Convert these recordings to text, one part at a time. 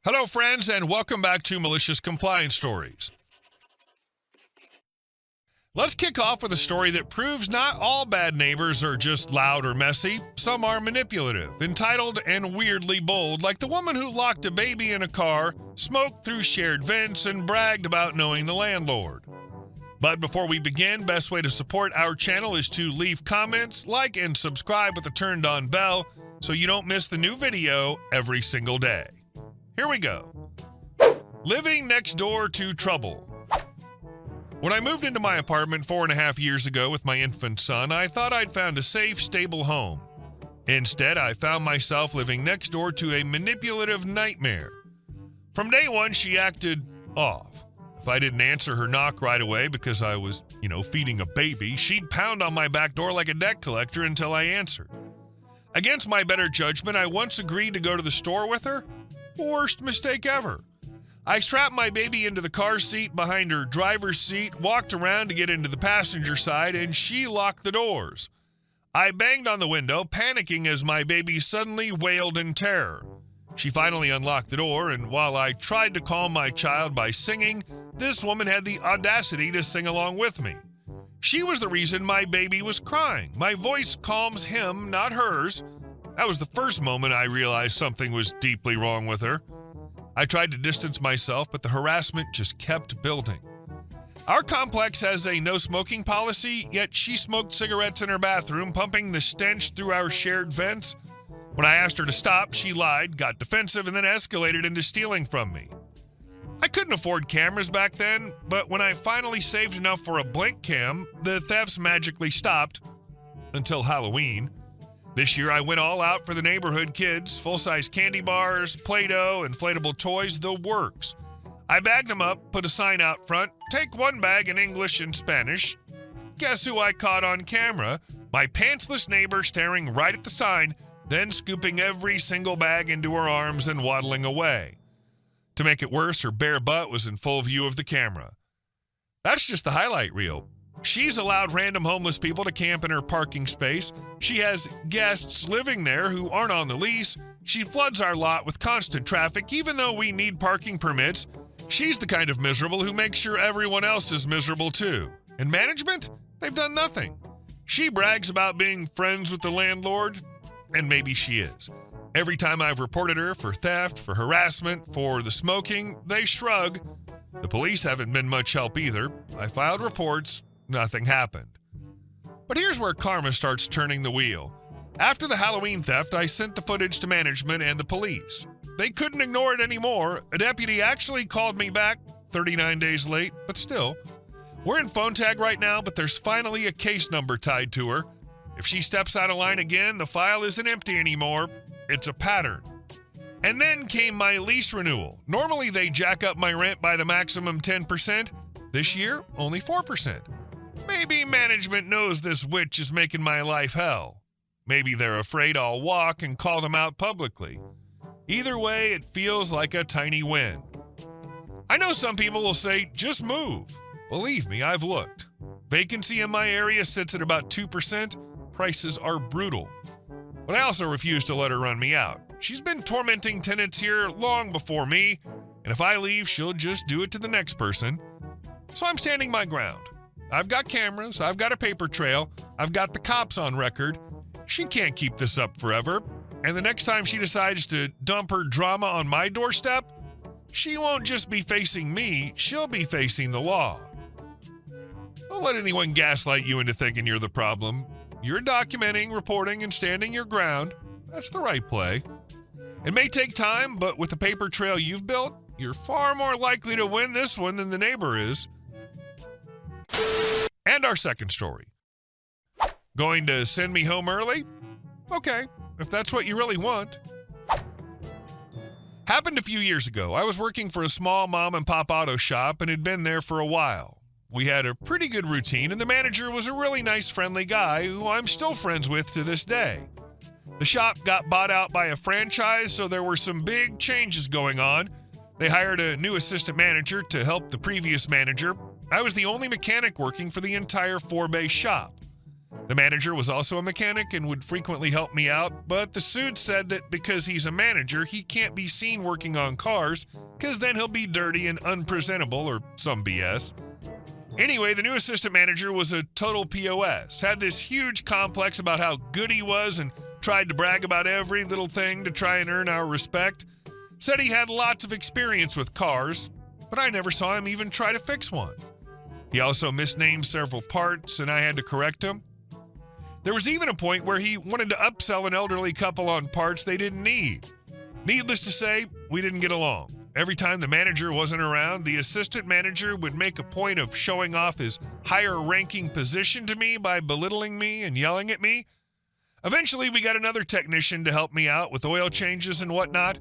Hello, friends, and welcome back to Malicious Compliance Stories. Let's kick off with a story that proves not all bad neighbors are just loud or messy. Some are manipulative, entitled, and weirdly bold, like the woman who locked a baby in a car, smoked through shared vents, and bragged about knowing the landlord. But before we begin, best way to support our channel is to leave comments, like, and subscribe with the turned-on bell so you don't miss the new video every single day. Here we go. Living next door to trouble. When I moved into my apartment 4.5 years ago with my infant son, I thought I'd found a safe, stable home. Instead, I found myself living next door to a manipulative nightmare. From day one, she acted off. If I didn't answer her knock right away because I was, feeding a baby, she'd pound on my back door like a debt collector until I answered. Against my better judgment, I once agreed to go to the store with her. Worst mistake ever. I strapped my baby into the car seat behind her driver's seat, walked around to get into the passenger side, and she locked the doors. I banged on the window, panicking as my baby suddenly wailed in terror. She finally unlocked the door, and while I tried to calm my child by singing, this woman had the audacity to sing along with me. She was the reason my baby was crying. My voice calms him, not hers. That was the first moment I realized something was deeply wrong with her. I tried to distance myself, but the harassment just kept building. Our complex has a no-smoking policy, yet she smoked cigarettes in her bathroom, pumping the stench through our shared vents. When I asked her to stop, she lied, got defensive, and then escalated into stealing from me. I couldn't afford cameras back then, but when I finally saved enough for a blink cam, the thefts magically stopped. Until Halloween. This year, I went all out for the neighborhood kids, full-size candy bars, Play-Doh, inflatable toys, the works. I bagged them up, put a sign out front, take one bag in English and Spanish. Guess who I caught on camera? My pantsless neighbor staring right at the sign, then scooping every single bag into her arms and waddling away. To make it worse, her bare butt was in full view of the camera. That's just the highlight reel. She's allowed random homeless people to camp in her parking space. She has guests living there who aren't on the lease. She floods our lot with constant traffic, even though we need parking permits. She's the kind of miserable who makes sure everyone else is miserable too. And management? They've done nothing. She brags about being friends with the landlord, and maybe she is. Every time I've reported her for theft, for harassment, for the smoking, they shrug. The police haven't been much help either. I filed reports. Nothing happened. But here's where karma starts turning the wheel. After the Halloween theft, I sent the footage to management and the police. They couldn't ignore it anymore. A deputy actually called me back, 39 days late, but still. We're in phone tag right now, but there's finally a case number tied to her. If she steps out of line again, the file isn't empty anymore. It's a pattern. And then came my lease renewal. Normally they jack up my rent by the maximum 10%. This year, only 4%. Maybe management knows this witch is making my life hell. Maybe they're afraid I'll walk and call them out publicly. Either way, it feels like a tiny win. I know some people will say, just move. Believe me, I've looked. Vacancy in my area sits at about 2%. Prices are brutal. But I also refuse to let her run me out. She's been tormenting tenants here long before me, and if I leave, she'll just do it to the next person. So I'm standing my ground. I've got cameras, I've got a paper trail, I've got the cops on record. She can't keep this up forever. And the next time she decides to dump her drama on my doorstep, she won't just be facing me, she'll be facing the law. Don't let anyone gaslight you into thinking you're the problem. You're documenting, reporting, and standing your ground. That's the right play. It may take time, but with the paper trail you've built, you're far more likely to win this one than the neighbor is. And our second story. Going to send me home early? Okay, if that's what you really want. Happened a few years ago. I was working for a small mom-and-pop auto shop and had been there for a while. We had a pretty good routine, and the manager was a really nice, friendly guy who I'm still friends with to this day. The shop got bought out by a franchise, so there were some big changes going on. They hired a new assistant manager to help the previous manager. I was the only mechanic working for the entire 4-bay shop. The manager was also a mechanic and would frequently help me out, but the suit said that because he's a manager, he can't be seen working on cars because then he'll be dirty and unpresentable or some BS. Anyway, the new assistant manager was a total POS, had this huge complex about how good he was and tried to brag about every little thing to try and earn our respect. Said he had lots of experience with cars, but I never saw him even try to fix one. He also misnamed several parts, and I had to correct him. There was even a point where he wanted to upsell an elderly couple on parts they didn't need. Needless to say, we didn't get along. Every time the manager wasn't around, the assistant manager would make a point of showing off his higher-ranking position to me by belittling me and yelling at me. Eventually, we got another technician to help me out with oil changes and whatnot.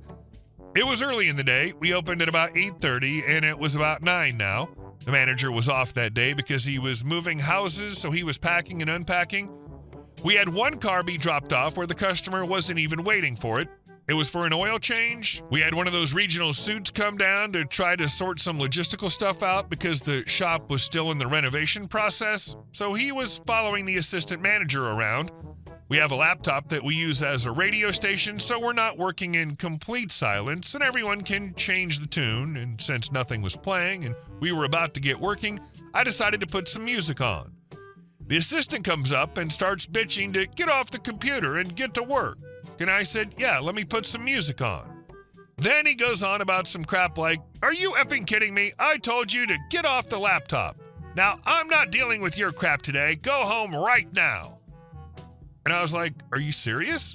It was early in the day. We opened at about 8:30, and it was about 9 now. The manager was off that day because he was moving houses, so he was packing and unpacking. We had one car be dropped off where the customer wasn't even waiting for it. It was for an oil change. We had one of those regional suits come down to try to sort some logistical stuff out because the shop was still in the renovation process, so he was following the assistant manager around. We have a laptop that we use as a radio station, so we're not working in complete silence, and everyone can change the tune, and since nothing was playing and we were about to get working, I decided to put some music on. The assistant comes up and starts bitching to get off the computer and get to work. And I said, yeah, let me put some music on. Then he goes on about some crap like, are you effing kidding me? I told you to get off the laptop. Now, I'm not dealing with your crap today. Go home right now. And I was like, are you serious?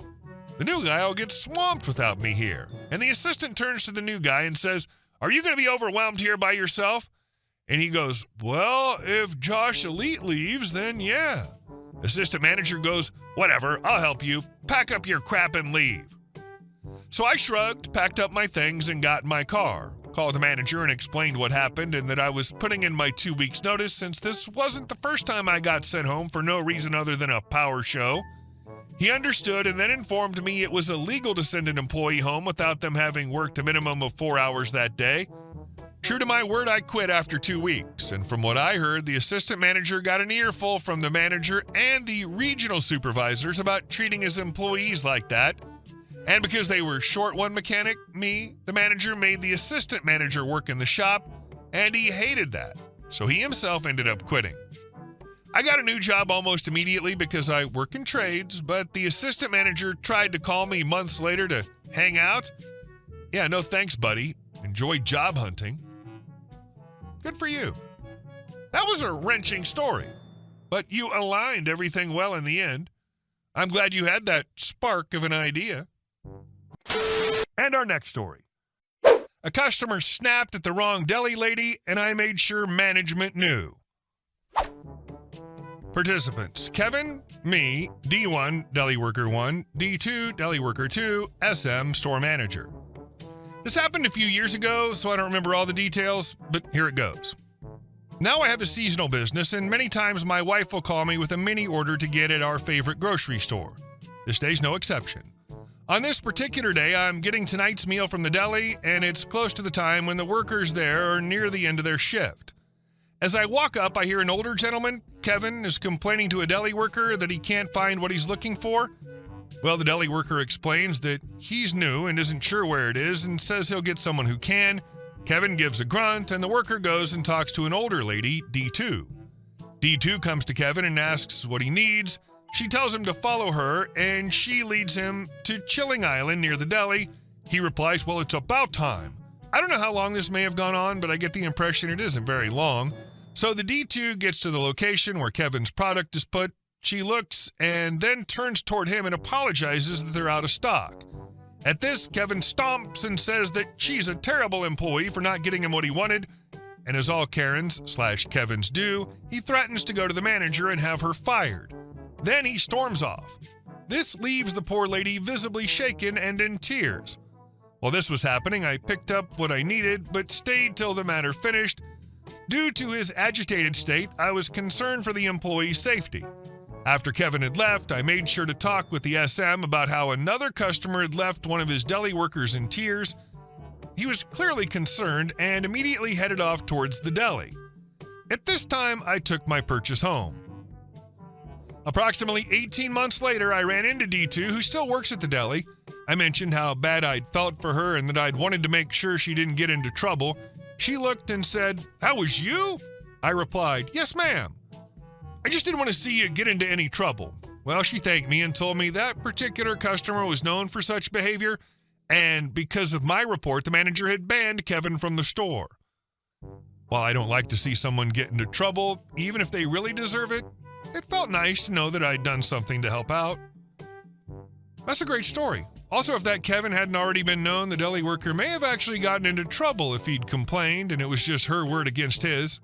The new guy will get swamped without me here. And the assistant turns to the new guy and says, are you going to be overwhelmed here by yourself? And he goes, well, if Josh Elite leaves, then yeah. Assistant manager goes, whatever, I'll help you. Pack up your crap and leave. So I shrugged, packed up my things, and got in my car. Called the manager and explained what happened and that I was putting in my 2 weeks' notice since this wasn't the first time I got sent home for no reason other than a power show. He understood and then informed me it was illegal to send an employee home without them having worked a minimum of 4 hours that day. True to my word, I quit after 2 weeks, and from what I heard, the assistant manager got an earful from the manager and the regional supervisors about treating his employees like that. And because they were short one mechanic, me, the manager, made the assistant manager work in the shop, and he hated that, so he himself ended up quitting. I got a new job almost immediately because I work in trades, but the assistant manager tried to call me months later to hang out. Yeah, no thanks, buddy. Enjoy job hunting. Good for you. That was a wrenching story, but you aligned everything well in the end. I'm glad you had that spark of an idea. And our next story. A customer snapped at the wrong deli lady, and I made sure management knew. Participants: Kevin, me, D1, deli worker 1, D2, deli worker 2, SM, store manager. This happened a few years ago, so I don't remember all the details, but here it goes. Now I have a seasonal business, and many times my wife will call me with a mini order to get at our favorite grocery store. This day's no exception. On this particular day, I'm getting tonight's meal from the deli, and it's close to the time when the workers there are near the end of their shift. As I walk up, I hear an older gentleman, Kevin, is complaining to a deli worker that he can't find what he's looking for. Well, the deli worker explains that he's new and isn't sure where it is and says he'll get someone who can. Kevin gives a grunt, and the worker goes and talks to an older lady, D2. D2 comes to Kevin and asks what he needs. She tells him to follow her, and she leads him to Chilling Island near the deli. He replies, well, it's about time. I don't know how long this may have gone on, but I get the impression it isn't very long. So the D2 gets to the location where Kevin's product is put. She looks and then turns toward him and apologizes that they're out of stock. At this, Kevin stomps and says that she's a terrible employee for not getting him what he wanted, and as all Karens/Kevins do, he threatens to go to the manager and have her fired. Then he storms off. This leaves the poor lady visibly shaken and in tears. While this was happening, I picked up what I needed, but stayed till the matter finished. Due to his agitated state, I was concerned for the employee's safety. After Kevin had left, I made sure to talk with the SM about how another customer had left one of his deli workers in tears. He was clearly concerned and immediately headed off towards the deli. At this time, I took my purchase home. Approximately 18 months later, I ran into D2, who still works at the deli. I mentioned how bad I'd felt for her and that I'd wanted to make sure she didn't get into trouble. She looked and said, "That was you?" I replied, "Yes, ma'am. I just didn't want to see you get into any trouble." Well, she thanked me and told me that particular customer was known for such behavior, and because of my report, the manager had banned Kevin from the store. While I don't like to see someone get into trouble, even if they really deserve it, it felt nice to know that I'd done something to help out. That's a great story. Also, if that Kevin hadn't already been known, the deli worker may have actually gotten into trouble if he'd complained and it was just her word against his.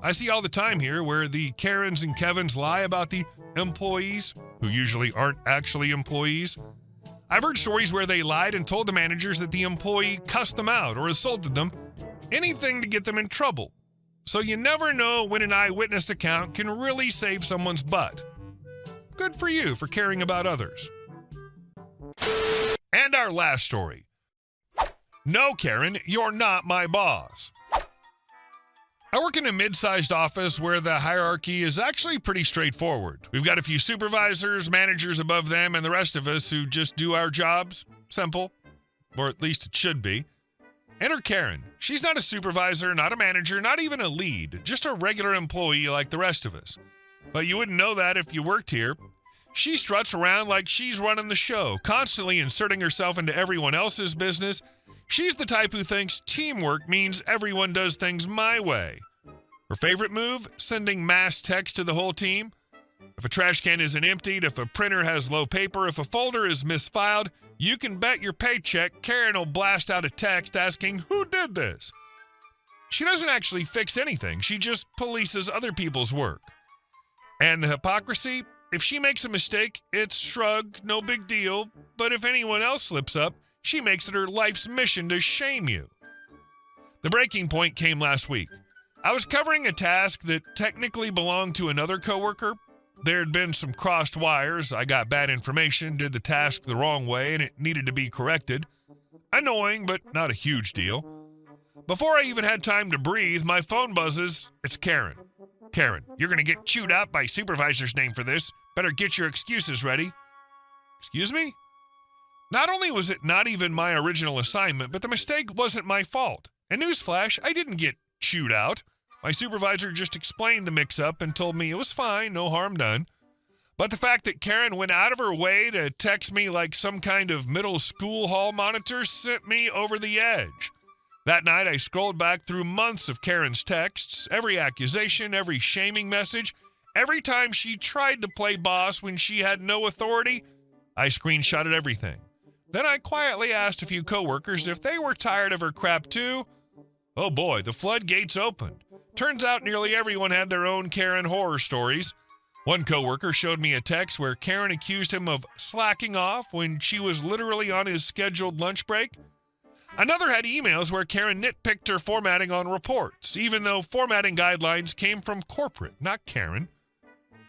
I see all the time here where the Karens and Kevins lie about the employees, who usually aren't actually employees. I've heard stories where they lied and told the managers that the employee cussed them out or assaulted them, anything to get them in trouble. So you never know when an eyewitness account can really save someone's butt. Good for you for caring about others. And our last story. No, Karen, you're not my boss. I work in a mid-sized office where the hierarchy is actually pretty straightforward. We've got a few supervisors, managers above them, and the rest of us who just do our jobs. Simple. Or at least it should be. Enter Karen. She's not a supervisor, not a manager, not even a lead, just a regular employee like the rest of us. But you wouldn't know that if you worked here. She struts around like she's running the show, constantly inserting herself into everyone else's business. She's the type who thinks teamwork means everyone does things my way. Her favorite move? Sending mass text to the whole team. If a trash can isn't emptied, if a printer has low paper, if a folder is misfiled, you can bet your paycheck Karen will blast out a text asking, "Who did this?" She doesn't actually fix anything. She just polices other people's work. And the hypocrisy? If she makes a mistake, it's shrug, no big deal. But if anyone else slips up, she makes it her life's mission to shame you. The breaking point came last week. I was covering a task that technically belonged to another coworker. There had been some crossed wires. I got bad information, did the task the wrong way, and it needed to be corrected. Annoying, but not a huge deal. Before I even had time to breathe, my phone buzzes. It's Karen. "Karen, you're going to get chewed out by supervisor's name for this. Better get your excuses ready." Excuse me? Not only was it not even my original assignment, but the mistake wasn't my fault. And newsflash, I didn't get chewed out. My supervisor just explained the mix-up and told me it was fine, no harm done. But the fact that Karen went out of her way to text me like some kind of middle school hall monitor sent me over the edge. That night, I scrolled back through months of Karen's texts, every accusation, every shaming message. Every time she tried to play boss when she had no authority, I screenshotted everything. Then I quietly asked a few coworkers if they were tired of her crap too. Oh boy, the floodgates opened. Turns out nearly everyone had their own Karen horror stories. One coworker showed me a text where Karen accused him of slacking off when she was literally on his scheduled lunch break. Another had emails where Karen nitpicked her formatting on reports, even though formatting guidelines came from corporate, not Karen.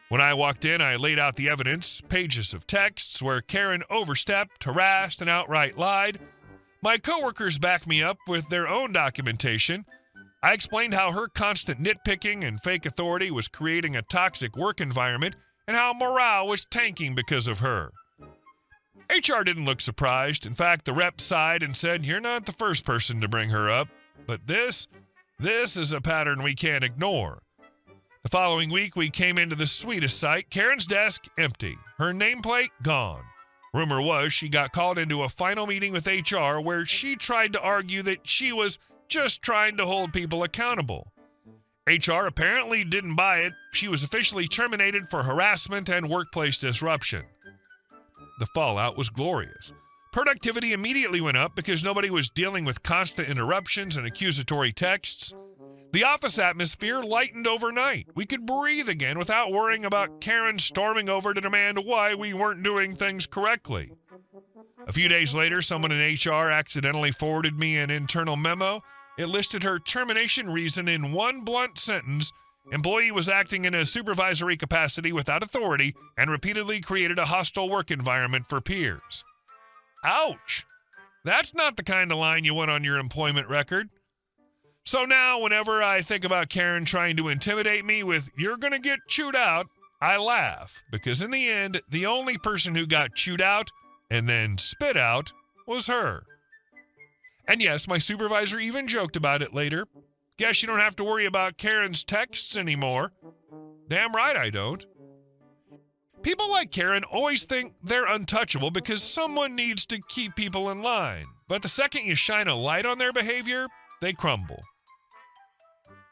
When I walked in, I laid out the evidence, pages of texts where Karen overstepped, harassed, and outright lied. My coworkers backed me up with their own documentation. I explained how her constant nitpicking and fake authority was creating a toxic work environment and how morale was tanking because of her. HR didn't look surprised. In fact, the rep sighed and said, "You're not the first person to bring her up, but this is a pattern we can't ignore." The following week, we came into the sweetest sight. Karen's desk empty. Her nameplate gone. Rumor was she got called into a final meeting with HR where she tried to argue that she was just trying to hold people accountable. HR apparently didn't buy it. She was officially terminated for harassment and workplace disruption. The fallout was glorious. Productivity immediately went up because nobody was dealing with constant interruptions and accusatory texts. The office atmosphere lightened overnight. We could breathe again without worrying about Karen storming over to demand why we weren't doing things correctly. A few days later, someone in HR accidentally forwarded me an internal memo. It listed her termination reason in one blunt sentence. Employee was acting in a supervisory capacity without authority and repeatedly created a hostile work environment for peers. Ouch! That's not the kind of line you want on your employment record. So now, whenever I think about Karen trying to intimidate me with, "You're gonna get chewed out," I laugh because in the end, the only person who got chewed out and then spit out was her. And yes, my supervisor even joked about it later. Guess you don't have to worry about Karen's texts anymore. Damn right I don't. People like Karen always think they're untouchable because someone needs to keep people in line. But the second you shine a light on their behavior, they crumble.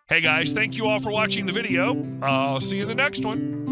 Hey guys, thank you all for watching the video. I'll see you in the next one.